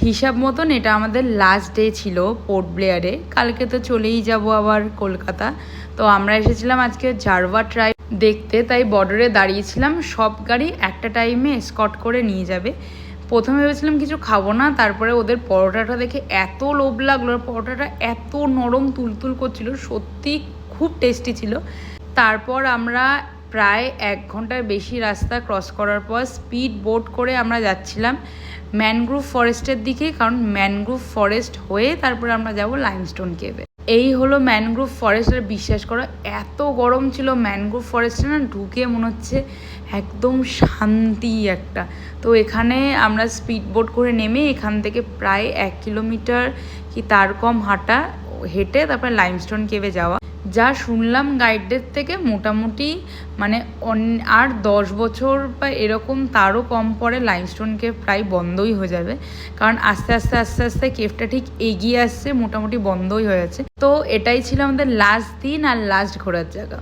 হিসাব মতন এটা আমাদের লাস্ট ডে ছিল পোর্ট ব্লেয়ারে। কালকে তো চলেই যাব আবার কলকাতা। তো আমরা এসেছিলাম আজকে জারওয়া ট্রাইব দেখতে, তাই বর্ডারে দাঁড়িয়েছিলাম। সব গাড়ি একটা টাইমে এসকর্ট করে নিয়ে যাবে। প্রথমে ভেবেছিলাম কিছু খাবো না, তারপরে ওদের পরোটাটা দেখে এত লোভ লাগলো। পরোটাটা এত নরম তুলতুল করছিল, সত্যি খুব টেস্টি ছিল। তারপর আমরা প্রায় 1 ঘন্টার বেশি রাস্তা ক্রস করার পর স্পিড বোট করে আমরা যাচ্ছিলাম ম্যানগ্রোভ ফরেস্টের দিকে, কারণ ম্যানগ্রোভ ফরেস্ট হয়ে তারপরে আমরা যাব লাইমস্টোন কেভে। এই হলো ম্যানগ্রোভ ফরেস্ট। আর বিশ্বাস করো এত গরম ছিল ম্যানগ্রোভ ফরেস্টে না, ঢুকে মনে হচ্ছে একদম শান্তি একটা। তো এখানে আমরা স্পিড বোট করে নেমে এখান থেকে প্রায় 1 কিলোমিটার কি তার কম হেঁটে তারপরে লাইমস্টোন কেভে যাওয়া। যা শুনলাম গাইডদের থেকে মোটামুটি মানে আর 10 বছর বা এরকম তারও কম পরে লাইমস্টোন কেভ প্রায় বন্ধই হয়ে যাবে, কারণ আস্তে আস্তে কেভটা ঠিক এগিয়ে আসছে, মোটামুটি বন্ধই হয়ে যাচ্ছে। তো এটাই ছিল আমাদের লাস্ট দিন আর লাস্ট ঘোরার জায়গা।